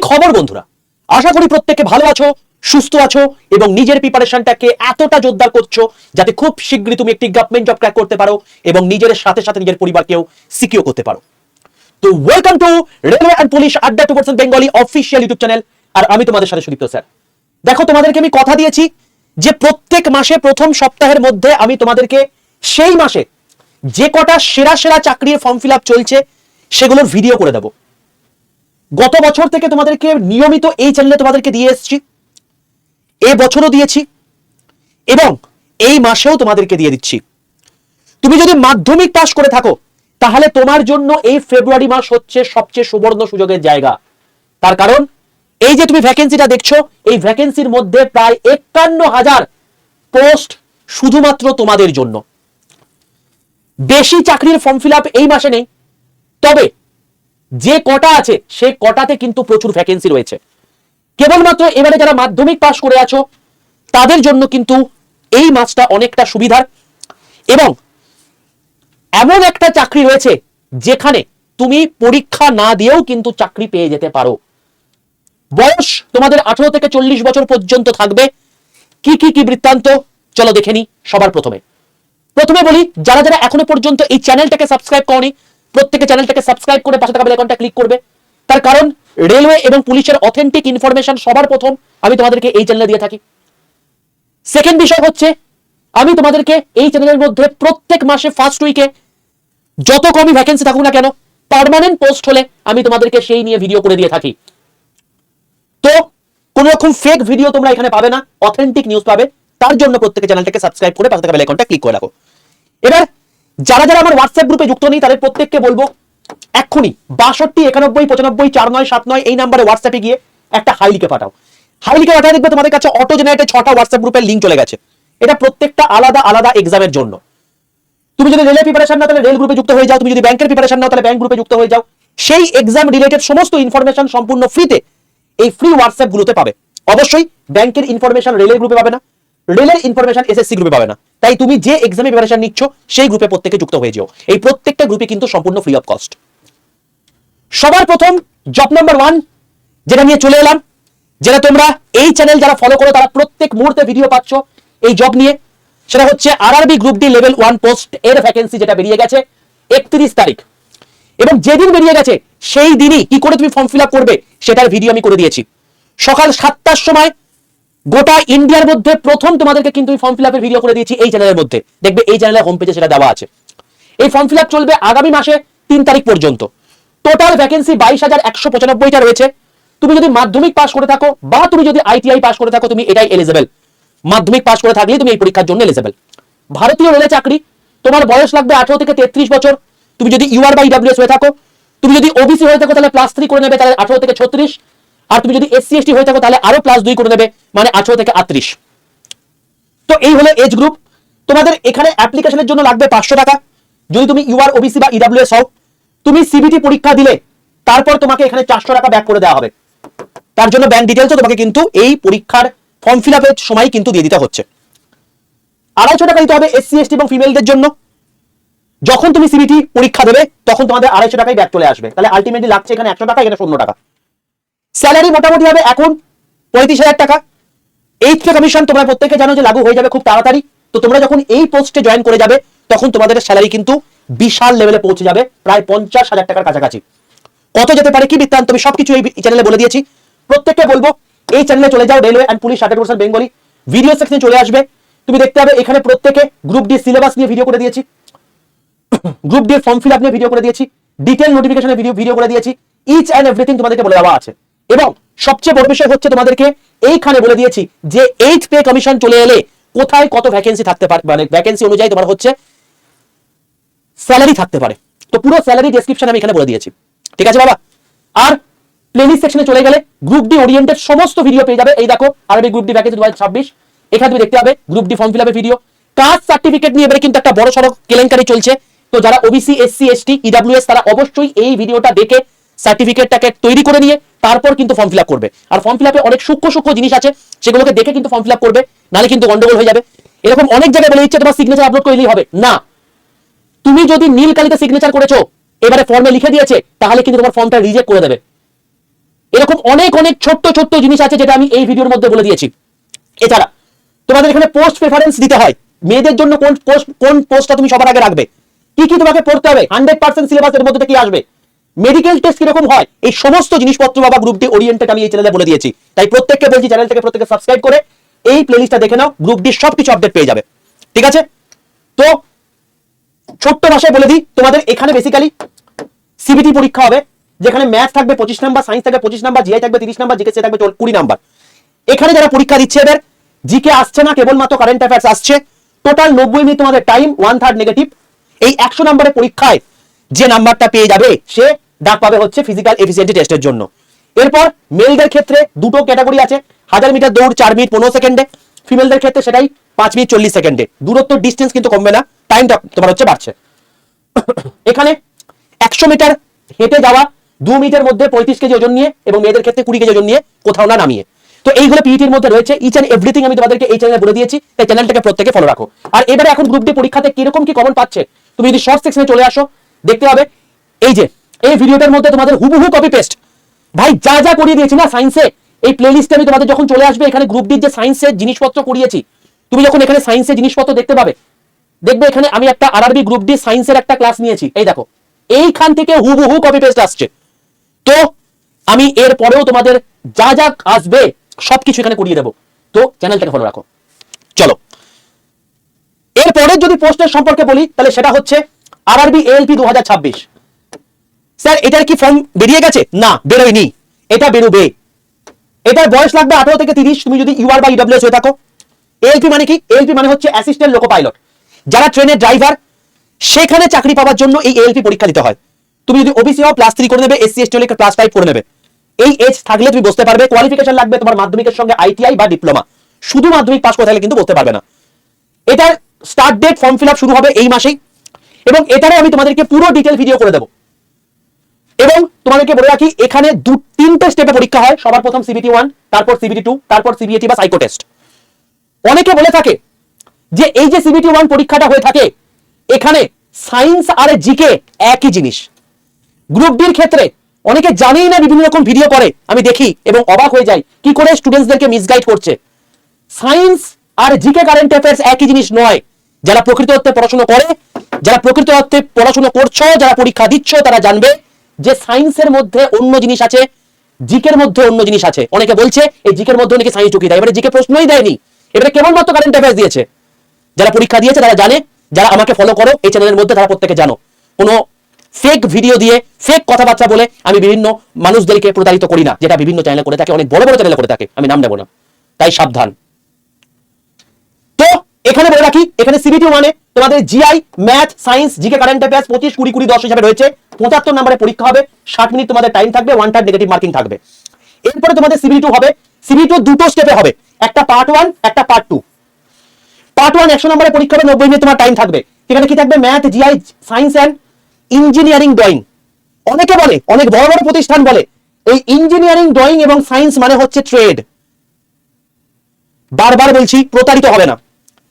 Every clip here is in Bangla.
খবর বন্ধুরা, আশা করি প্রত্যেকে ভালো আছো, সুস্থ আছো এবং নিজের প্রিপারেশনটাকে এতটা জোরদার করছো যাতে খুব শীঘ্রই তুমি একটি গভর্নমেন্ট জব ক্র্যাক করতে পারো এবং নিজের সাথে সাথে নিজের পরিবারকেও সিকিউর করতে পারো। তো welcome to railway and police আড্ডা 2% বেঙ্গলি অফিসিয়াল ইউটিউব চ্যানেল। আর আমি তোমাদের সাথে সুদীপ্ত স্যার। দেখো, তোমাদেরকে আমি কথা দিয়েছি যে প্রত্যেক মাসে প্রথম সপ্তাহের মধ্যে আমি তোমাদেরকে সেই মাসে যে কটা সেরা সেরা চাকরির ফর্ম ফিল আপ চলছে সেগুলোর ভিডিও করে দেবো। গত বছর থেকে তোমাদেরকে নিয়মিত এই চ্যানেলে তোমাদেরকে দিয়ে এসেছি, এ বছরও দিয়েছি এবং এই মাসেও তোমাদেরকে দিয়ে দিচ্ছি। তুমি যদি মাধ্যমিক পাস করে থাকো তাহলে তোমার জন্য এই ফেব্রুয়ারি মাস হচ্ছে সবচেয়ে সুবর্ণ সুযোগের জায়গা। তার কারণ এই যে তুমি ভ্যাকেন্সিটা দেখছো, এই ভ্যাকেন্সির মধ্যে প্রায় ৫১,০০০ পোস্ট শুধুমাত্র তোমাদের জন্য। বেশি চাকরির ফর্ম ফিল আপ এই মাসে নেই, তবে যে কটা আছে সে কটাতে কিন্তু প্রচুর ভ্যাকেন্সি রয়েছে। কেবলমাত্র এবারে যারা মাধ্যমিক পাস করে আছো তাদের জন্য কিন্তু এই মাসটা অনেকটা সুবিধার এবং এমন একটা চাকরি রয়েছে যেখানে তুমি পরীক্ষা না দিয়েও কিন্তু চাকরি পেয়ে যেতে পারো। বয়স তোমাদের 18 থেকে 40 বছর পর্যন্ত থাকবে। কি কি কি বৃত্তান্ত চলো দেখে নি। সবার প্রথমে বলি, যারা যারা এখনো পর্যন্ত এই চ্যানেলটাকে সাবস্ক্রাইব করনি প্রত্যেকে চ্যানেলটাকে সাবস্ক্রাইব করে পাশে থাকা বেল আইকনটা ক্লিক করবে। তার কারণ রেলওয়ে এবং পুলিশের অথেন্টিক ইনফরমেশন সবার প্রথম আমি তোমাদেরকে এই চ্যানেলে দিয়ে থাকি। সেকেন্ড বিষয় হচ্ছে, আমি তোমাদেরকে এই চ্যানেলের মধ্যে প্রত্যেক মাসে ফার্স্ট উইকে যত কমই ভ্যাকেন্সি থাকুক না কেন, পার্মানেন্ট পোস্ট হলে আমি তোমাদেরকে সেই নিয়ে ভিডিও করে দিয়ে থাকি। তো কোন রকম ফেক ভিডিও তোমরা এখানে পাবে না, অথেন্টিক নিউজ পাবে। তার জন্য প্রত্যেকে চ্যানেলটাকে সাবস্ক্রাইব করে পাশে থাকা বেল আইকনটা ক্লিক করে রাখো। এবার যারা যারা আমার হোয়াটসঅ্যাপ গ্রুপে যুক্ত নেই তাদের প্রত্যেককে বলবো এক্ষুনি 62 91 95 49 79 এই নাম্বারে হোয়াটসঅ্যাপে গিয়ে একটা হাই লিখে পাঠাও। হাই লিখে পাঠায় দেখবে তোমাদের কাছে অটো জেনারেটে 6টা হোয়াটসঅ্যাপ গ্রুপের লিংক চলে গেছে। এটা প্রত্যেকটা আলাদা আলাদা এক্সামের জন্য। তুমি যদি রেলের প্রিপারেশন নাও তাহলে রেল গ্রুপে যুক্ত হয়ে যাও, তুমি যদি ব্যাংকের প্রিপারেশন নাও তাহলে ব্যাংক গ্রুপে যুক্ত হয়ে যাও। সেই এক্সাম রিলেটেড সমস্ত ইনফরমেশন সম্পূর্ণ ফ্রিতে এই ফ্রি হোয়াটসঅ্যাপ গুলোতে পাবে। অবশ্যই ব্যাংকের ইনফরমেশন রেলের গ্রুপে পাবে না, রেলের ইনফরমেশন এসএসসি গ্রুপে পাবে না। তাই তুমি যে এক্সামে প্রিপারেশন নিচ্ছ সেই গ্রুপে প্রত্যেকে যুক্ত হয়ে যাও। এই প্রত্যেকটা গ্রুপে কিন্তু সম্পূর্ণ ফ্রি অফ কস্ট। সবার প্রথম জব নাম্বার 1 যেটা নিয়ে চলে এলাম, যেটা তোমরা এই চ্যানেল যারা ফলো করো তারা প্রত্যেক মুহূর্তে ভিডিও পাচ্ছ এই জব নিয়ে, সেটা হচ্ছে RRB group D level 1 post এর ভ্যাকেন্সি যেটা বেরিয়ে গেছে 31 তারিখ। এবং যেদিন বেরিয়ে গেছে সেই দিনই কি করে তুমি ফর্ম ফিল আপ করবে সেটার ভিডিও আমি করে দিয়েছি। সকাল 7টার সময় গোটা ইন্ডিয়ার মধ্যে প্রথম তোমাদেরকে কিন্তু ফর্ম ফিল আপের ভিডিও করে দিয়েছি এই চ্যানেলের মধ্যে। দেখবে এই চ্যানেলের হোম পেজে সেটা দেওয়া আছে। এই ফর্ম ফিল আপ চলবে আগামী মাসে 3 তারিখ পর্যন্ত। টোটাল ভ্যাকেন্সি 22,195টা রয়েছে। তুমি যদি মাধ্যমিক পাস করে থাকো বা তুমি যদি আইটিআই পাস করে থাকো তুমি এটাই এলিজিবল। মাধ্যমিক পাস করে থাকলে তুমি এই পরীক্ষার জন্য এলিজিবল। ভারতীয় রেলে চাকরি, তোমার বয়স লাগবে 18 থেকে 33 বছর। তুমি যদি ইউআর বা ইডব্লিউএস হয়ে থাকো, তুমি যদি ওবিসি হয়ে থাকো তাহলে +3 করে নেবে, তাহলে 18 থেকে 36। আর তুমি যদি এসসি এসটি হয়ে থাকো তাহলে আরো +2 করে নেবে, মানে 18 থেকে 38। তো এই হলো এজ গ্রুপ। তোমাদের এখানে অ্যাপ্লিকেশনের জন্য লাগবে 500 টাকা। যদি তুমি ইউআর ওবিসি বা ইডব্লিউএস হও, তুমি সিবিটি পরীক্ষা দিলে তারপর তোমাকে এখানে 400 টাকা ব্যাক করে দেওয়া হবে। তার জন্য ব্যাংক ডিটেলসও তোমাকে কিন্তু এই পরীক্ষার ফর্ম ফিল আপের সময় কিন্তু দিয়ে দিতে হচ্ছে। 250 টাকা দিতে হবে এসসি এসটি এবং ফিমেলদের জন্য। যখন তুমি সিবিটি পরীক্ষা দেবে তখন তোমাদের 250 টাকায় ব্যাক চলে আসবে। তাহলে আলটিমেটলি লাগছে এখানে 100 টাকা, এখানে 0 টাকা। স্যালারি মোটামুটি হবে এখন 35,000 টাকা। এইচ পে কমিশন তোমরা প্রত্যেকে জানো যে লাগু হয়ে যাবে খুব তাড়াতাড়ি। তো তোমরা যখন এই পোস্টে জয়েন করে যাবে তখন তোমাদের স্যালারি কিন্তু বিশাল লেভেলে পৌঁছে যাবে, প্রায় 50,000 টাকার কাছাকাছি। কত যেতে পারে কি বৃত্তান্ত আমি সবকিছু এই চ্যানেলে বলে দিয়েছি। প্রত্যেককে বলবো এই চ্যানেলে চলে যাও, railway and police 100% Bengali video সেকশনে চলে আসবে। তুমি দেখতে পাবে এখানে প্রত্যেকে গ্রুপ ডি সিলেবাস নিয়ে ভিডিও করে দিয়েছি, group D form fill up নিয়ে ভিডিও করে দিয়েছি, ডিটেইল নোটিফিকেশনের ভিডিও করে দিয়েছি। ইচ অ্যান্ড এভরিথিং তোমাদেরকে বলে দেওয়া আছে। এবং সবচেয়ে বড় বিষয় হচ্ছে তোমাদেরকে এইখানে বলে দিয়েছি যে এইচ পে কমিশন চলে এলে কোথায় কত ভ্যাকেন্সি থাকতে পারে, মানে ভ্যাকেন্সি অনুযায়ী তোমার হচ্ছে স্যালারি থাকতে পারে। তো পুরো স্যালারি ডেসক্রিপশন আমি এখানে বলে দিয়েছি। ঠিক আছে বাবা। আর প্লেলিস্ট সেকশনে চলে গেলে গ্রুপ ডি ওরিয়েন্টেড সমস্ত ভিডিও পেয়ে যাবে। এই দেখো আরবি গ্রুপ ডি ভ্যাকেন্সি 2026, এখানে তুমি দেখতে পাবে গ্রুপ ডি ফর্ম ফিল আপের ভিডিও। কাস্ট সার্টিফিকেট নিয়ে এবারে কিন্তু একটা বড় সড়ক কেলেঙ্কারি চলছে। তো যারা ওবিসি এসসি এসটি ইডব্লিউএস তারা অবশ্যই এই ভিডিওটা দেখে সার্টিফিকেটটাকে তৈরি করে নিয়ে তারপর কিন্তু ফর্ম ফিল আপ করবে। আর ফর্ম ফিল আপে অনেক সূক্ষ্ম জিনিস আছে, সেগুলোকে দেখে কিন্তু ফর্ম ফিল আপ করবে, নাহলে কিন্তু গন্ডগোল হয়ে যাবে। এরকম অনেক জায়গায় বলে দিচ্ছে তোমার সিগনেচার আপলোড করলেই হবে না। তুমি যদি নীল কালিতে সিগনেচার করেছো এবারে ফর্মে লিখে দিয়েছে তাহলে কিন্তু তোমার ফর্মটা রিজেক্ট করে দেবে। এরকম অনেক অনেক ছোট্ট ছোট্ট জিনিস আছে যেটা আমি এই ভিডিওর মধ্যে বলে দিয়েছি। এছাড়া তোমাদের এখানে পোস্ট প্রেফারেন্স দিতে হয়, মেয়েদের জন্য কোন পোস্টটা তুমি সবার আগে রাখবে, কি কি তোমাকে পড়তে হবে, 100% সিলেবাসের মধ্যে কি আসবে, মেডিকেল টেস্ট কিরকম হয়, এই সমস্ত জিনিসপত্র বাবা গ্রুপ ডি ওরিয়েন্টেড আমি এই চ্যানেলে বলে দিয়েছি। তাই প্রত্যেককে বলছি চ্যানেল থেকে প্রত্যেকে সাবস্ক্রাইব করে এই প্লেলিস্টটা দেখে নাও, গ্রুপ ডি সবকিছু আপডেট পেয়ে যাবে। ঠিক আছে, তো ছোট্ট ভাষায় বলে দিই, তোমাদের এখানে বেসিক্যালি সিবিটি পরীক্ষা হবে, যেখানে ম্যাথ থাকবে 25 নাম্বার, সায়েন্স থাকবে 25 নাম্বার, জিআই থাকবে 30 নাম্বার, জিকে থাকবে 20 নাম্বার। এখানে যারা পরীক্ষা দিচ্ছে এদের জিকে আসছে না, কেবলমাত্র কারেন্ট অ্যাফেয়ার্স আসছে। টোটাল 90 মিনিট তোমাদের টাইম, 1/3 নেগেটিভ। এই 100 নম্বরের পরীক্ষায় যে নাম্বারটা পেয়ে যাবে সে ডাক পাবে হচ্ছে ফিজিক্যাল এফিসিয়েন্সি টেস্টের জন্য। এরপর মেলদের ক্ষেত্রে দুটো ক্যাটাগরি আছে, 1000 মিটার দৌড় 4 মিনিট 15 সেকেন্ডে, ফিমেলদের ক্ষেত্রে সেটাই 5 মিনিট 40 সেকেন্ডে। দূরত্ব ডিস্টেন্স কিন্তু কমবে না, টাইমটা তোমার হচ্ছে বাড়ছে। এখানে 100 মিটার হেঁটে যাওয়া 2 মিনিটের মধ্যে 35 কেজি ওজন নিয়ে, এবং মেয়েদের ক্ষেত্রে 20 কেজি ওজন নিয়ে, কোথাও না নামিয়ে। তো এইগুলো পিইটির মধ্যে রয়েছে, ইচ এন্ড এভরিথিং আমি তোমাদেরকে এই চ্যানেলে বলে দিয়েছি, তাই চ্যানেলটাকে প্রত্যেকে ফলো রাখো। আর এবারে এখন গ্রুপ ডি পরীক্ষাতে কিরকম কি কমন পাচ্ছে, তুমি যদি শর্ট সেকশনে চলে আসো দেখতে হবে এই যে এই ভিডিওটার মধ্যে তোমাদের হুবহু কপি পেস্ট ভাই যা যা করিয়ে দিয়েছি না সায়েন্সে, এই প্লেলিস্টে আমি তোমাদের যখন চলে আসবে এখানে গ্রুপ ডির যে সায়েন্সের জিনিসপত্র করিয়েছি, তুমি যখন এখানে সায়েন্সের জিনিসপত্র দেখতে পাবে, দেখবে এখানে আমি একটা আরআরবি গ্রুপ ডি সায়েন্সের একটা ক্লাস নিয়েছি, এই দেখো এইখান থেকে হুবহু কপি পেস্ট আসছে। তো আমি এর পরেও তোমাদের যা যা আসবে সবকিছু এখানে করিয়ে দেবো, তো চ্যানেলটাকে ফলো রাখো। চলো এরপরে যদি পোস্টের সম্পর্কে বলি তাহলে সেটা হচ্ছে আরআরবি এএলপি 2026। স্যার এটার কি ফর্ম বেরিয়ে গেছে? না, বেরোয়নি, এটা বেরোবে। এটার বয়স লাগবে 18 থেকে 30, তুমি যদি ইউআর বা ইডব্লিউএস হয়ে থাকো। এএলপি মানে কি? এএলপি মানে হচ্ছে অ্যাসিস্ট্যান্ট লোকো পাইলট, যারা ট্রেনের ড্রাইভার, সেখানে চাকরি পাওয়ার জন্য এই এএলপি পরীক্ষা দিতে হয়। তুমি যদি ওবিসি হও +3 করে নেবে, এসসি এসটি হলে +5 করে নেবে। এই এজ থাকলে তুমি বসতে পারবে। কোয়ালিফিকেশন লাগবে তোমার মাধ্যমিকের সঙ্গে আইটিআই বা ডিপ্লোমা, শুধু মাধ্যমিক পাস করে থাকলে কিন্তু বসতে পারবে না। এটার start date, form fill up শুরু হবে এই মাসেই, এবং এটারে আমি তোমাদেরকে পুরো ডিটেল ভিডিও করে দেবো। এবং তোমাদেরকে বলে রাখি এখানে 3টে স্টেপে পরীক্ষা হয়, সবার প্রথম সিবিটি 1, তারপর সিবিটি 2, তারপর সিবিএটি বা সাইকো টেস্ট। অনেকে বলে থাকে যে এই যে সিবিটি 1 পরীক্ষাটা হয়ে থাকে, এখানে সায়েন্স আর জিকে একই জিনিস। গ্রুপ ডির ক্ষেত্রে অনেকে জানেই না, বিভিন্ন রকম ভিডিও করে, আমি দেখি এবং অবাক হয়ে যাই কি করে স্টুডেন্টসদেরকে মিসগাইড করছে। সায়েন্স আর জিকে কারেন্ট অ্যাফেয়ার্স একই জিনিস নয়। যারা প্রকৃত অর্থে পড়াশোনা করে, যারা প্রকৃত অর্থে পড়াশোনা করছো, যারা পরীক্ষা দিচ্ছ, তারা জানবে যে সায়েন্সের মধ্যে অন্য জিনিস আছে, জিকের মধ্যে অন্য জিনিস আছে। অনেকে বলছে এই জিকের মধ্যে নাকি সায়েন্স ঢুকিয়ে দেয়, এবারে জিকে প্রশ্নই দেয়নি, এবারে কেবলমাত্র কারেন্ট অ্যাফেয়ার্স দিয়েছে। যারা পরীক্ষা দিয়েছে তারা জানে, যারা আমাকে ফলো করো এই চ্যানেলের মধ্যে তারা প্রত্যেকে জানো, কোনো ফেক ভিডিও দিয়ে ফেক কথাবার্তা বলে আমি বিভিন্ন মানুষদেরকে প্রতারিত করি না, যেটা বিভিন্ন চ্যানেলে করে থাকে, অনেক বড় বড় চ্যানেলে করে থাকে, আমি নাম নেব না, তাই সাবধান। তো এখানে বলে রাখি, এখানে সিবিটি 1-এ তোমাদের GI, math, science, GK current affairs 25, 20, 20, 10 হিসাবে রয়েছে। 75 নম্বরে পরীক্ষা হবে, 60 মিনিট তোমাদের টাইম থাকবে, 1/3 নেগেটিভ মার্কিং থাকবে। এরপরে তোমাদের সিবিটি 2 হবে, সিবিটি 2 দুটো স্টেপে হবে, একটা পার্ট 1, একটা পার্ট 2। পার্ট 1 100 নম্বরের পরীক্ষা হবে, 90 মিনিট তোমার টাইম থাকবে। এখানে কি থাকবে? Math, GI, science and engineering drawing. অনেকে বলে, অনেক বড় বড় প্রতিষ্ঠান বলে এই ইঞ্জিনিয়ারিং ড্রয়িং এবং সায়েন্স মানে হচ্ছে ট্রেড। বারবার বলছি, প্রতারিত হবে না।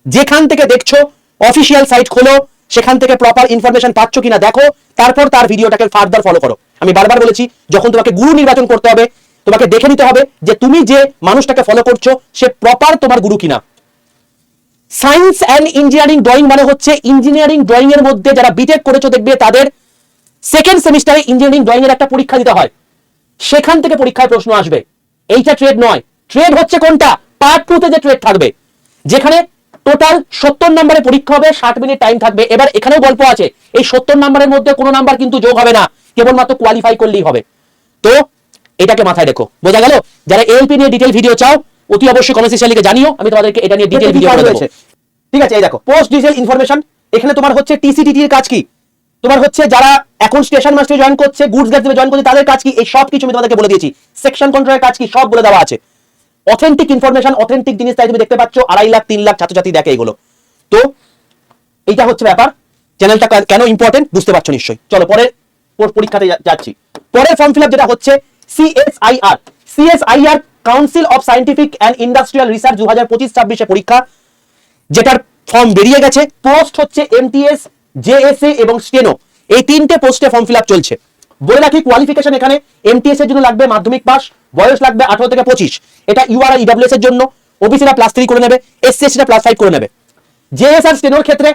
যেখান থেকে দেখছো অফিসিয়াল সাইট খোলো, সেখান থেকে প্রপার ইনফরমেশন পাচ্ছ কিনা দেখো, তারপর তার ভিডিওটাকে ফার্দার ফলো করো। আমি বারবার বলেছি, যখন তোমাকে গুরু নির্বাচন করতে হবে, তোমাকে দেখে নিতে হবে যে তুমি যে মানুষটাকে ফলো করছো সে প্রপার তোমার গুরু কিনা। সায়েন্স অ্যান্ড ইঞ্জিনিয়ারিং ড্রয়িং মানে হচ্ছে ইঞ্জিনিয়ারিং ড্রয়িং এর মধ্যে যারা বিটেক করেছো দেখবে তাদের সেকেন্ড সেমিস্টারে ইঞ্জিনিয়ারিং ড্রয়িং এর একটা পরীক্ষা দিতে হয়, সেখান থেকে পরীক্ষায় প্রশ্ন আসবে। এইটা ট্রেড নয়। ট্রেড হচ্ছে কোনটা? পার্ট 2 তে যে ট্রেড থাকবে, যেখানে টোটাল 70 নম্বরের পরীক্ষা হবে, 60 মিনিট টাইম থাকবে। এবার এখানেও গল্প আছে, এই 70 নম্বরের মধ্যে কোনো নাম্বার কিন্তু যোগ হবে না, কেবলমাত্র কোয়ালিফাই করলেই হবে। তো এটাকে মাথায় রেখো, বোঝা গেল? যারা এএলপি নিয়ে ডিটেইল ভিডিও চাও অতি অবশ্যই কমেন্ট সেকশনে লিখে জানিও, আমি তোমাদেরকে এটা নিয়ে ডিটেইল ভিডিও করে দেব। ঠিক আছে, এই দেখো পোস্ট ডিটেইল ইনফরমেশন। এখানে তোমার হচ্ছে টিসিটিটি এর কাজ কি, তোমার হচ্ছে যারা এখন স্টেশন মাস্টারে জয়েন করছে, গুডস গ্যাস জয়েন করছে, তাদের কাজ কি, এই সব কিছু আমি তোমাদেরকে বলে দিয়েছি। সেকশন কন্ট্রোলের কাজ কি সব বলে দেওয়া আছে। অথেন্টিক ইনফরমেশন, অথেন্টিক জিনিস, তাই তুমি দেখতে পাচ্ছ 2.5 লাখ 3 লাখ ছাত্রছাত্রী দেখে এগুলো। তো এইটা হচ্ছে ব্যাপার। চ্যানেলটা কেন ইম্পর্টেন্ট বুঝতে পারছো নিশ্চয়ই। চলো পরের পরীক্ষাতে যাচ্ছি। পরের ফর্ম ফিল আপ যেটা হচ্ছে CSIR, council of scientific and industrial research 2025-26 পরীক্ষা, যেটার ফর্ম বেরিয়ে গেছে। পোস্ট হচ্ছে এমটিএস, জেএসএ এবং স্টেনো, এই 3টে পোস্টে ফর্ম ফিল আপ চলছে। বলে রাখি কোয়ালিফিকেশন এখানে এমটিএস এর জন্য লাগবে মাধ্যমিক পাস, বয়স লাগবে 18 থেকে 25। এটা ইউআর আর ইডব্লিউএস এর জন্য ওবিসিরা +3 করে নেবে, এসসি এসটিরা +5 করে নেবে। জেএস আর স্টেনোর ক্ষেত্রে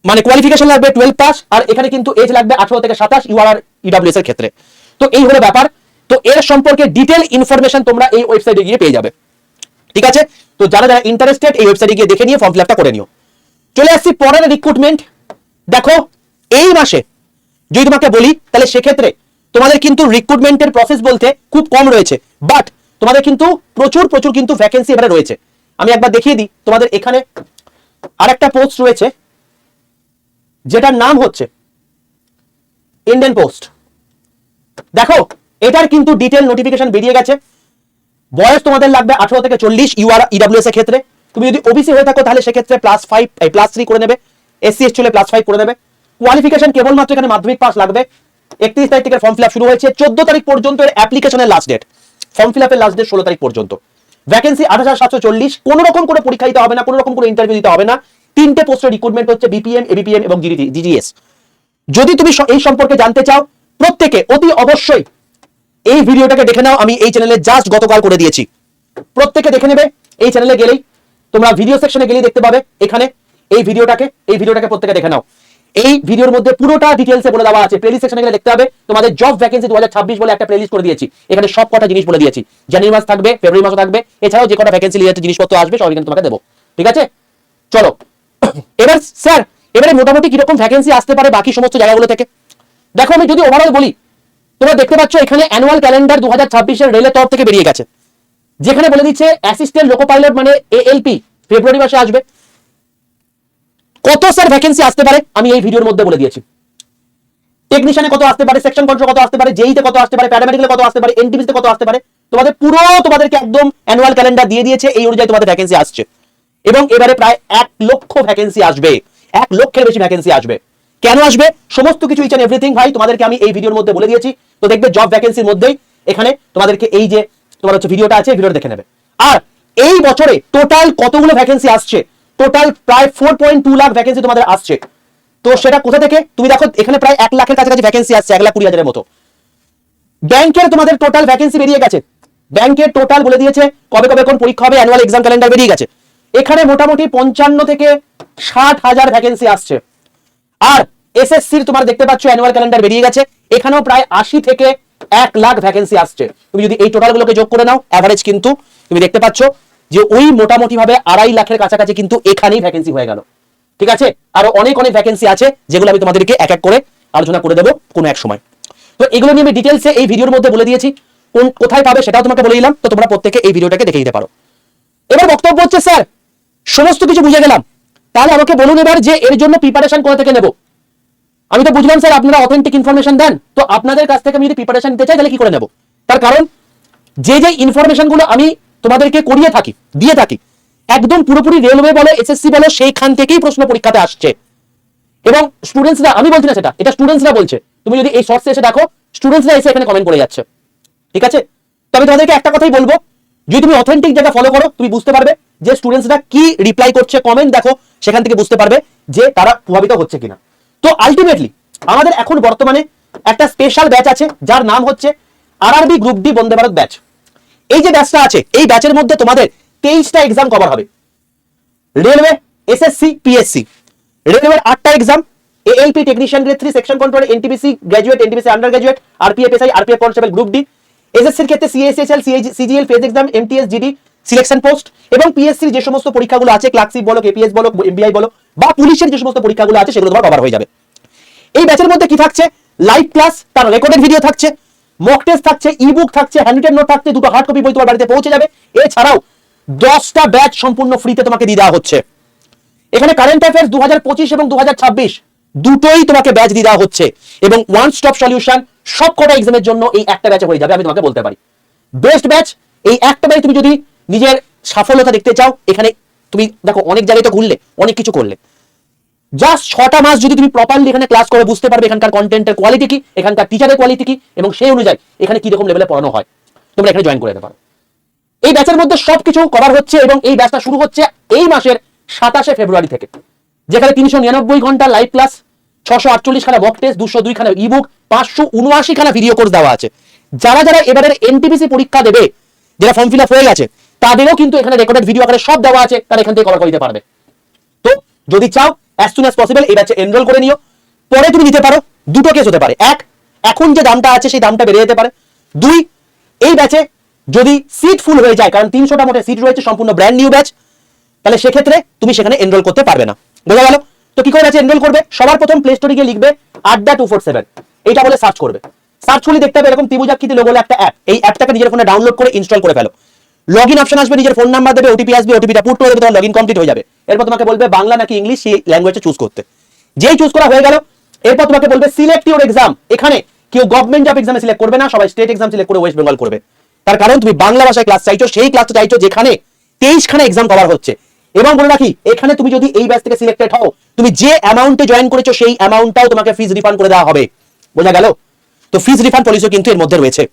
মানে কোয়ালিফিকেশন লাগবে 12 পাস, আর এখানে কিন্তু এজ লাগবে 18 থেকে 27 ইউআর আর ইডব্লিউএস এর ক্ষেত্রে। তো এই হলো ব্যাপার। তো এর সম্পর্কে ডিটেল ইনফরমেশন তোমরা এই ওয়েবসাইটে গিয়ে পেয়ে যাবে, ঠিক আছে? তো যারা যারা ইন্টারেস্টেড এই ওয়েবসাইটে গিয়ে দেখে নিয়ে ফর্ম ফিল আপটা করে নিও। চলে আসছি পরের রিক্রুটমেন্ট। দেখো এই মাসে যদি তোমাকে বলি তাহলে সেক্ষেত্রে তোমাদের কিন্তু রিক্রুটমেন্টের প্রসেস বলতে খুব কম রয়েছে, বাট তোমাদের কিন্তু প্রচুর প্রচুর কিন্তু ভ্যাকেন্সি এবারে রয়েছে। আমি একবার দেখিয়ে দিই, তোমাদের এখানে আরেকটা পোস্ট রয়েছে যেটার নাম হচ্ছে ইন্ডিয়ান পোস্ট। দেখো এটার কিন্তু ডিটেল নোটিফিকেশন বেরিয়ে গেছে। বয়স তোমাদের লাগবে 18 থেকে 40 ইউআর ইডব্লিউএস এর ক্ষেত্রে। তুমি যদি ওবিসি হয়ে থাকো তাহলে সেক্ষেত্রে +3 করে নেবে, এসসি এসটি হলে +5 করে নেবে। কোয়ালিফিকেশন কেবলমাত্র এখানে মাধ্যমিক পাস লাগবে। 31 তারিখ থেকে ফর্ম ফিল আপ শুরু হয়েছে, 14 তারিখ পর্যন্ত এর অ্যাপ্লিকেশনের লাস্ট ডেট, ফর্ম ফিল আপের লাস্ট ডেট 16 তারিখ পর্যন্ত। ভ্যাকেন্সি 8740, কোনো রকম কোনো পরীক্ষা দিতে হবে না, কোনো রকম কোনো ইন্টারভিউ দিতে হবে না। 3টে পোস্টের রিক্রুটমেন্ট হচ্ছে বিপিএম, এবিপিএম এবং জিজিএস। যদি তুমি এই সম্পর্কে জানতে চাও প্রত্যেকে অতি অবশ্যই এই ভিডিওটাকে দেখে নাও। আমি এই চ্যানেলে জাস্ট গতকাল করে দিয়েছি, প্রত্যেকে দেখে নেবে। এই চ্যানেলে গেলেই তোমরা ভিডিও সেকশনে গেলেই দেখতে পাবে এখানে এই ভিডিওটাকে প্রত্যেকে দেখে নাও। এই ভিডিওর মধ্যে পুরোটা ডিটেইলসে বলে দেওয়া আছে। প্লেলিস্ট সেকশনে গেলে দেখতে হবে তোমাদের জব ভ্যাকেন্সি 2026 বলে একটা প্লেলিস্ট করে দিয়েছি। এখানে সব কটা জিনিস বলে দিয়েছি, জানুয়ারি মাস থাকবে, ফেব্রুয়ারি মাসও থাকবে, এছাড়াও যে কটা ভ্যাকেন্সি রিলেটেড জিনিসপত্র আসবে সব এখানে তোমাকে দেবো, ঠিক আছে? চলো এবার স্যার এবারে মোটামুটি কিরকম ভ্যাকেন্সি আসতে পারে বাকি সমস্ত জায়গাগুলো থেকে। দেখো আমি যদি ওভারঅল বলি, তোমরা দেখতে পাচ্ছ এখানে অ্যানুয়াল ক্যালেন্ডার 2026 এর রেলের তরফ থেকে বেরিয়ে গেছে, যেখানে বলে দিচ্ছে অ্যাসিস্ট্যান্ট লোকো পাইলট মানে এএলপি ফেব্রুয়ারি মাসে আসবে। কত স্যার ভ্যাকেন্সি আসতে পারে আমি এই ভিডিওর মধ্যে বলে দিয়েছি। টেকনিশিয়ানে কত আসতে পারে, সেকশন কন্ট্রোল কত আসতে পারে, জেইতে কত আসতে পারে, প্যারামেডিক্যালে কত আসতে পারে, এনটিপিসিতে কত আসতে পারে, তোমাদেরকে একদম অ্যানুয়াল ক্যালেন্ডার দিয়ে দিয়েছে। এই অনুযায়ী তোমাদের ভ্যাকেন্সি আসছে এবং এবারে প্রায় 1 লক্ষ ভ্যাকেন্সি আসবে, 1 লক্ষের বেশি ভ্যাকেন্সি আসবে। কেন আসবে সমস্ত কিছু ইচ এন্ড এভরিথিং ভাই তোমাদেরকে আমি এই ভিডিওর মধ্যে বলে দিয়েছি। তো দেখবে জব ভ্যাকেন্সির মধ্যেই এখানে তোমাদেরকে এই যে তোমার হচ্ছে ভিডিওটা আছে, ভিডিওটা দেখে নেবে। আর এই বছরে টোটাল কতগুলো ভ্যাকেন্সি আসছে, টোটাল প্রায় 4.2 লাখ ভ্যাকেন্সি তোমাদের আসছে। তো সেটা কোথা থেকে তুমি দেখো, এখানে প্রায় 1 লাখের কাছাকাছি ভ্যাকেন্সি আসছে, 1,20,000-এর মতো। ব্যাংকের তোমাদের টোটাল ভ্যাকেন্সি বেরিয়ে গেছে, ব্যাংকের টোটাল বলে দিয়েছে কবে কবে কোন পরীক্ষা হবে, অ্যানুয়াল এক্সাম ক্যালেন্ডার বেরিয়ে গেছে। এখানে মোটামুটি 55 থেকে 60,000 ভ্যাকেন্সি আসছে। আর এসএসসির তোমার দেখতে পাচ্ছ অ্যানুয়াল ক্যালেন্ডার বেরিয়ে গেছে, এখানেও প্রায় 80 থেকে 1 লাখ ভ্যাকেন্সি আসছে। তুমি যদি এই টোটালগুলোকে যোগ করে নাও অ্যাভারেজ কিন্তু তুমি দেখতে পাচ্ছ যে ওই মোটামুটি ভাবে 2.5 লাখের কাছাকাছি কিন্তু এখানেই ভ্যাকেন্সি হয়ে গেল, ঠিক আছে? আরো অনেক অনেক ভ্যাকেন্সি আছে যেগুলো আমি তোমাদেরকে এক এক করে আলোচনা করে দেবো কোনো এক সময়। তো এগুলো নিয়ে আমি ডিটেলসে এই ভিডিওর মধ্যে বলে দিয়েছি, কোথায় পাবে সেটাও তোমাকে বলে দিলাম। তো তোমরা প্রত্যেকে এই ভিডিওটাকে দেখে নিতে পারো। এবার বক্তব্য হচ্ছে স্যার সমস্ত কিছু বুঝে গেলাম, তাহলে আমাকে বলুন এবার যে এর জন্য প্রিপারেশন কোথা থেকে নেব। আমি তো বুঝলাম স্যার আপনারা অথেন্টিক ইনফরমেশন দেন, তো আপনাদের কাছ থেকে আমি যদি প্রিপারেশন নিতে চাই তাহলে কি করে নেব? তার কারণ যে যে ইনফরমেশনগুলো আমি তোমাদেরকে করিয়ে থাকি, দিয়ে থাকি, একদম পুরোপুরি রেলওয়ে বলো, এসএসসি বলো, সেইখান থেকেই প্রশ্ন পরীক্ষাতে আসছে। এবং স্টুডেন্টসরা, আমি বলছি না সেটা, এটা স্টুডেন্টসরা বলছে। তুমি যদি এই শর্টসে এসে দেখো স্টুডেন্টসরা এসে এখানে কমেন্ট করে যাচ্ছে, ঠিক আছে? তো আমি তোমাদেরকে একটা কথাই বলবো, যদি তুমি অথেন্টিক জায়গা ফলো করো তুমি বুঝতে পারবে যে স্টুডেন্টসরা কি রিপ্লাই করছে, কমেন্ট দেখো, সেখান থেকে বুঝতে পারবে যে তারা প্রভাবিত হচ্ছে কিনা। তো আলটিমেটলি আমাদের এখন বর্তমানে একটা স্পেশাল ব্যাচ আছে যার নাম হচ্ছে RRB group D Vande Bharat batch. এই যে ব্যাচটা আছে এই ব্যাচের মধ্যে তোমাদের 23টা এক্সাম কভার হবে। রেলওয়ে, এসএসসি, পিএসসি, রেলওয়ের 8টা exam, ALP technician grade 3, section control, NTPC graduate, NTPC undergraduate, RPF SI, RPF constable group D. এসএসসির ক্ষেত্রে CSSL, CGL phase exam, MTS, GD selection post, এবং পিএসসির যে সমস্ত পরীক্ষাগুলো আছে ক্লার্কশিপ বলো, কেপিএস বলো, এমবিআই বলো, বা পুলিশের যে সমস্ত পরীক্ষাগুলো আছে সেগুলো তোমার কভার হয়ে যাবে। এই ব্যাচের মধ্যে কি থাকছে, লাইভ ক্লাস, তার রেকর্ডেড ভিডিও থাকছে, মক টেস্ট থাকছে, ইবুক থাকছে, হ্যান্ডরিটেন নোট থাকছে, 2টো হার্ড কপি বই তোমার বাড়িতে পৌঁছে যাবে। এছাড়াও 10টা ব্যাচ সম্পূর্ণ ফ্রিতে তোমাকে দিয়ে দেওয়া হচ্ছে। এখানে কারেন্ট অ্যাফেয়ার্স 2025 এবং 2026 দুটোই তোমাকে ব্যাচ দিয়ে দেওয়া হচ্ছে, এবং ওয়ান স্টপ সলিউশন সব কটা এক্সামের জন্য এই একটা ব্যাচে হয়ে যাবে। আমি তোমাকে বলতে পারি বেস্ট ব্যাচ এই একটা ব্যাচ। তুমি যদি নিজের সাফল্যতা দেখতে চাও, এখানে তুমি দেখো অনেক জায়গায় তো ঘুরলে, অনেক কিছু করলে, জাস্ট 6টা মাস যদি তুমি প্রপারলি এখানে ক্লাস করে বুঝতে পারবে এখানকার কন্টেন্টের কোয়ালিটি কি, এখানকার টিচারের কোয়ালিটি কি, এবং সেই অনুযায়ী এখানে কি রকম লেভেলে পড়ানো হয়, তোমরা এখানে জয়েন করে নিতে পারো। এই ব্যাচের মধ্যে সবকিছু কভার হচ্ছে, এবং এই ব্যাচটা শুরু হচ্ছে এই মাসের 27শে ফেব্রুয়ারি থেকে, যেখানে 399 ঘন্টা লাইভ ক্লাস, 648 খানা মক টেস্ট, 202 খানা ইবুক, 579 খানা ভিডিও কোর্স দেওয়া আছে। যারা যারা এবারের এনটিপিসি পরীক্ষা দেবে, যারা ফর্ম ফিল আপ হয়ে গেছে, তাদেরও কিন্তু এখানে রেকর্ডেড ভিডিও আকারে সব দেওয়া আছে, তারা এখান থেকে কভার করে দিতে পারবে। তো যদি চাও অ্যাজ সুন অ্যাজ পসিবল এই ব্যাচে এনরোল করে নিও। পরে তুমি নিতে পারো, দুটো কেস হতে পারে। এক, এখন যে দামটা আছে সেই দামটা বেড়ে যেতে পারে। দুই, এই ব্যাচে যদি সিট ফুল হয়ে যায়, কারণ 300টা মতো সিট রয়েছে, সম্পূর্ণ ব্র্যান্ড নিউ ব্যাচ, তাহলে সেক্ষেত্রে তুমি সেখানে এনরোল করতে পারবে না। বোঝা গেল? তো কি করে ব্যাচে এনরোল করবে? সবার প্রথম প্লে স্টোরে গিয়ে লিখবে আড্ডা 247, এইটা বলে সার্চ করবে। সার্চ করলে দেখতে হবে এরকম ত্রিভুজাকৃতি লোগো একটা অ্যাপ। এই অ্যাপটাকে নিজের ফোনে ডাউনলোড করে ইনস্টল করে ফেলো। লগইন অপশন আসবে, নিজের ফোন নাম্বার দেবে, ওটিপি আসবে, ওটিপিটা পুট করে দেবে, তোমার লগইন কমপ্লিট হয়ে যাবে। এরপর তোমাকে বলবে বাংলা নাকি ইংলিশ, সেই ল্যাঙ্গুয়েজটা চুজ করতে। যেই চুজ করা হয়ে গেল, এরপর তোমাকে বলবে সিলেক্ট ইউর এক্সাম। এখানে কেউ গভর্নমেন্ট জব এক্সামে সিলেক্ট করবে না, সবাই স্টেট এক্সাম সিলেক্ট করে ওয়েস্ট বেঙ্গল করবে। তার কারণ তুমি বাংলা ভাষায় ক্লাস চাইছো, সেই ক্লাসটা চাইছো যেখানে 23 খানা এক্সাম কভার হচ্ছে। এবং বলে রাখি, এখানে তুমি যদি এই ব্যাচ থেকে সিলেক্টেড হও, তুমি যে অ্যামাউন্টে জয়েন করেছো সেই অ্যামাউন্টটাও তোমাকে ফিজ রিফান্ড করে দেওয়া হবে। বোঝা গেল? তো ফিজ রিফান্ড পলিসিও কিন্তু এর মধ্যে রয়েছে।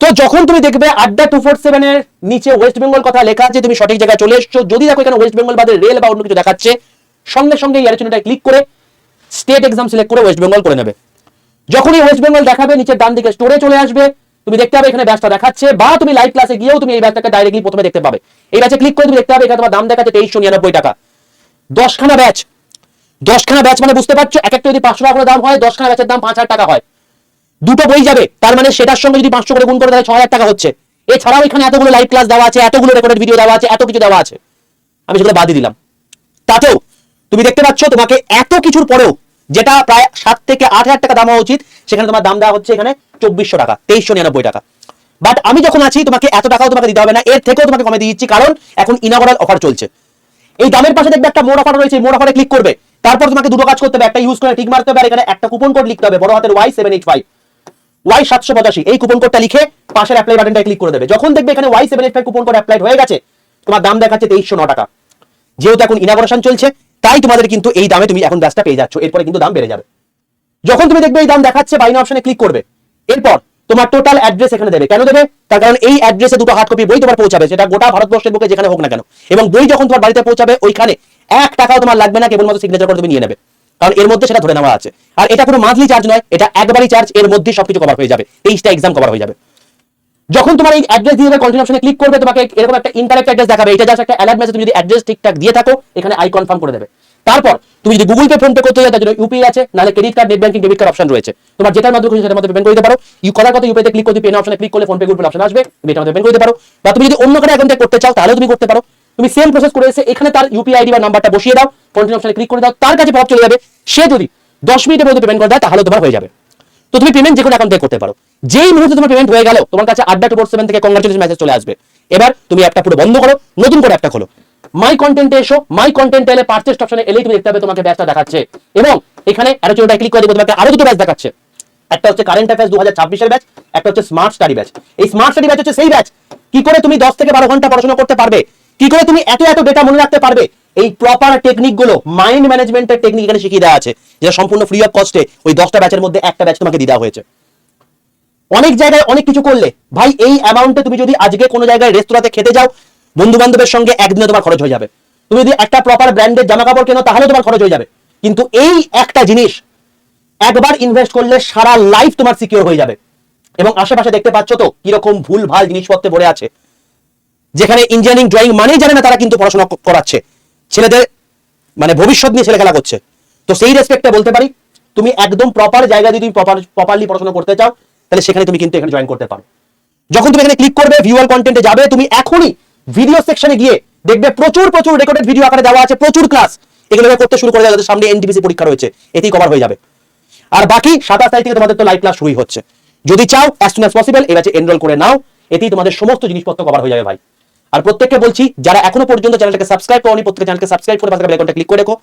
তো যখন তুমি দেখবে আড্ডা 247 এর নিচে ওয়েস্ট বেঙ্গল কথা লেখা আছে, তুমি সঠিক জায়গায় চলে এসছো। যদি দেখো এখানে ওয়েস্ট বেঙ্গল বাদে রেল বা অন্য কিছু দেখাচ্ছে, সঙ্গে সঙ্গে এই আলোচনাটায় ক্লিক করে স্টেট এক্সাম সিলেক্ট করে ওয়েস্ট বেঙ্গল করে নেবে। যখনই ওয়েস্ট বেঙ্গল দেখাবে, নিচের ডান দিকে স্টোরে চলে আসবে, তুমি দেখতে পাবে এখানে ব্যাচটা দেখাচ্ছে, বা তুমি লাইভ ক্লাসে গিয়েও তুমি এই ব্যাচটাকে ডাইরেক্টলি প্রথমে দেখতে পাবে। এই ব্যাচে ক্লিক করে তুমি দেখতে পাবে এখানে তোমার দাম দেখাচ্ছে 2399 টাকা। 10 খানা ব্যাচ, 10 খানা ব্যাচ মানে বুঝতে পারছো, এক একটা যদি 500 টাকা করে দাম হয়, 10 খানা ব্যাচের দাম 5000 টাকা হয়। দুটো বই যাবে, তার মানে সেটার সঙ্গে যদি 500 করে গুণ করে তাহলে 6000 টাকা হচ্ছে। এছাড়াও এখানে এতগুলো লাইভ ক্লাস দেওয়া আছে, এতগুলো রেকর্ডেড ভিডিও দেওয়া আছে, এত কিছু দেওয়া আছে, আমি সেগুলো বাদ দিলাম। তাতেও তুমি দেখতে পাচ্ছ তোমাকে এত কিছুর পরেও, যেটা প্রায় 7 থেকে 8000 টাকা দাম হওয়া উচিত, সেখানে তোমার দাম দেওয়া হচ্ছে এখানে 2400 টাকা, 2399 টাকা। বাট আমি যখন আছি, তোমাকে এত টাকাও তোমাকে দিতে হবে না, এর থেকেও তোমাকে কমে দিচ্ছি, কারণ এখন ইনঅগারাল অফার চলছে। এই দামের পাশে দেখবে একটা মোড অফার রয়েছে, মোড অফারে ক্লিক করবে। তারপর তোমাকে দুটো কাজ করতে হবে, একটা ইউজ করে টিক মারতে হবে, আর এখানে একটা কুপন কোড লিখতে হবে, বড় হাতের Y785, Y785, এই কুপন কোডটা লিখে পাশের অ্যাপ্লাই বাটনটায় ক্লিক করে দেবে। যখন দেখবে এখানে Y785 কুপন কোড অ্যাপ্লাইড হয়ে গেছে, তোমার দাম দেখাচ্ছে 2309 টাকা। যেহেতু এখন ইনাগোরেশন চলছে, তাই তোমাদের কিন্তু এই দামে তুমি এখন ব্যাচটা পেয়ে যাচ্ছ। এরপরে কিন্তু দাম বেড়ে যাবে। যখন তুমি দেখবে এই দাম দেখাচ্ছে, বাই নাও অপশনে ক্লিক করবে। এরপর তোমার টোটাল অ্যাড্রেস এখানে দেবে। কেন দেবে? তার কারণ এই অ্যাড্রেসে দুটো হার্ড কপি বই তোমার পৌঁছাবে, সেটা গোটা ভারতবর্ষের বুকে যেখানে হোক না কেন। এবং বই যখন তোমার বাড়িতে পৌঁছাবে, ওইখানে 1 টাকাও তোমার লাগবে না, কেবলমাত্র সিগনেচার করে তুমি নিয়ে নেবে, কারণ এর মধ্যে সেটা ধরে নেওয়া আছে। আর এটা কোনো মান্থলি চার্জ নয়, এটা একবারই চার্জ, এর মধ্যেই সবকিছু কভার হয়ে যাবে, 23টা এক্সাম কভার হয়ে যাবে। যখন তোমার এই অ্যাড্রেস দিয়ে দেবে, কন্টিনিউ অপশনে ক্লিক করবে, তোমাকে এরকম একটা ইনকারেক্ট অ্যাড্রেস দেখাবে। এটা জাস্ট একটা অ্যালার্ট মেসেজ, তুমি যদি অ্যাড্রেস ঠিকঠাক দিয়ে থাকো, এখানে আই কনফার্ম করে দেবে। তারপর তুমি যদি গুগল পে, ফোন পে করতে যাও, তার জন্য ইউপিআই আছে, নাহলে credit card, net banking, debit card option রয়েছে। তোমার যেটার মাধ্যমে খুশি সেটার মধ্যে পেমেন্ট করে দিতে পারো। করার কথা ইউপিআই তে ক্লিক করে পেন অপশনে ক্লিক করলে phone pay, Google pay option আসবে, তুমি এটার মধ্যে পেমেন্ট করে দিতে পারো। বা তুমি যদি অন্য কারো অ্যাকাউন্টে করতে চাও, তাহলেও তুমি করতে পারো। তুমি সেম প্রসেস করে এসে এখানে তার ইউপিআই আইডি বা নাম্বারটা বসিয়ে দাও, কন্টিনিউ অপশনে ক্লিক করে দাও, তার কাছে পপ চলে যাবে। সে যদি 10 মিনিটের মধ্যে পেমেন্ট করে দেয়, তাহলে তোমার হয়ে যাবে। তো তুমি পেমেন্ট যে কোনো অ্যাকাউন্ট থেকে করতে পারো। যেই মুহূর্তে তোমার পেমেন্ট হয়ে গেল, তোমার কাছে আড্ডা 247 থেকে কংগ্রাচুলেশন মেসেজ চলে আসবে। এবার তুমি অ্যাপটা পুরো বন্ধ করো, নতুন করে অ্যাপটা খোলো, মাই কন্টেন্টে এসো। মাই কন্টেন্টে এলে পারচেজ অপশনে এলেই তুমি দেখতে পাবে তোমাকে ব্যাচটা দেখাচ্ছে। এবং এখানে অ্যারোটা ক্লিক করে দিবে, তোমাকে আরো দুটো ব্যাচ দেখাচ্ছে। একটা হচ্ছে কারেন্ট অ্যাফেয়ার্স 2026 এর ব্যাচ, একটা হচ্ছে স্মার্ট স্টাডি ব্যাচ। এই স্মার্ট স্টাডি ব্যাচ হচ্ছে সেই ব্যাচ, কি করে তুমি 10 থেকে 12 ঘন্টা পড়াশোনা করতে পারবে, কি করে তুমি এত এত ডেটা মনে রাখতে পারবে, এই প্রপার টেকনিক গুলো, মাইন্ড ম্যানেজমেন্টের টেকনিক এখানে শিখিয়ে দেওয়া আছে, যেটা সম্পূর্ণ ফ্রি অফ কস্টে ওই 10টা ব্যাচের মধ্যে একটা ব্যাচ তোমাকে দিয়ে দেওয়া হয়েছে। অনেক জায়গায় অনেক কিছু করলে ভাই, এই অ্যামাউন্টে তুমি যদি আজকে কোনো জায়গায় রেস্তোরাঁতে খেতে যাও, বন্ধু বান্ধবের সঙ্গে একদিনে তোমার খরচ হয়ে যাবে। তুমি যদি একটা প্রপার ব্র্যান্ডের জামা কাপড় কেনো, তাহলে তোমার খরচ হয়ে যাবে। কিন্তু এই একটা জিনিস একবার ইনভেস্ট করলে সারা লাইফ তোমার সিকিউর হয়ে যাবে। এবং আশেপাশে দেখতে পাচ্ছ তো কিরকম ভুল ভাল জিনিসপত্রে ভরে আছে, যেখানে ইঞ্জিনিয়ারিং, ড্রয়িং মানেই জানে না, তারা কিন্তু পড়াশোনা করাচ্ছে ছেলেদের, মানে ভবিষ্যৎ নিয়ে ছেলে খেলা করছে। তো সেই রেসপেক্টে বলতে পারি, তুমি একদম প্রপার জায়গায় যদি তুমি প্রপারলি পড়াশোনা করতে চাও, তাহলে সেখানে তুমি কিন্তু এখানে জয়েন করতে পারো। যখন তুমি এখানে ক্লিক করবে, ভিউয়ার কন্টেন্টে যাবে, তুমি এখনই ভিডিও সেকশনে গিয়ে দেখবে প্রচুর প্রচুর রেকর্ডেড ভিডিও আকারে দেওয়া আছে, প্রচুর ক্লাস। এগুলো করতে শুরু করে যাদের সামনে এনটিপিসি পরীক্ষা রয়েছে, এতেই কভার হয়ে যাবে। আর বাকি 27 তারিখ থেকে তোমাদের তো লাইভ ক্লাস শুরুই হচ্ছে। যদি চাও অ্যাজ সুন অ্যাজ পসিবল এই ব্যাচে এনরোল করে নাও, এতেই তোমাদের সমস্ত জিনিসপত্র কভার হয়ে যাবে ভাই। আর প্রত্যেককে বলছি, যারা এখনো পর্যন্ত চ্যানেলটাকে সাবস্ক্রাইব করোনি, প্রত্যেককে চ্যানেলকে সাবস্ক্রাইব করে পাশে বেল আইকনটা ক্লিক করে রেখো।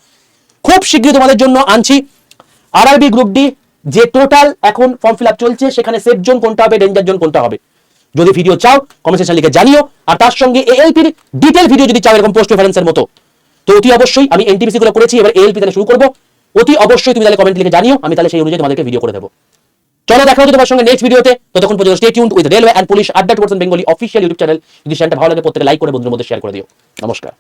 খুব শীঘ্রই তোমাদের জন্য আনছি আরআরবি গ্রুপ ডি, যে টোটাল এখন ফর্ম ফিল আপ চলছে, সেখানে সেফ জোন কোনটা হবে, ডেঞ্জার জোন কোনটা হবে। যদি ভিডিও চাও কমেন্ট সেকশনে লিখে জানিও। আর তার সঙ্গে এএলপির ডিটেইল ভিডিও যদি চাও, এরকম পোস্ট রেফারেন্সের মতো, তো অতি অবশ্যই, আমি এনটিপিসি গুলো করেছি, এবার এএলপি তাহলে শুরু করবো। অতি অবশ্যই তুমি তাহলে কমেন্ট লিখে জানিও, আমি তাহলে সেই অনুযায়ী তোমাদেরকে ভিডিও করে দেবো। চলো দেখা হচ্ছে তোমার সঙ্গে নেক্সট ভিডিওতে। ততক্ষণ পর্যন্ত stay tuned with railway and police আড্ডা 2% বেঙ্গলি অফিসিয়াল ইউটিউব চ্যানেল। যদি চ্যানেলটা ভালো লাগে প্রত্যেকে লাইক করে বন্ধুদের মধ্যে শেয়ার করে দিও। নমস্কার।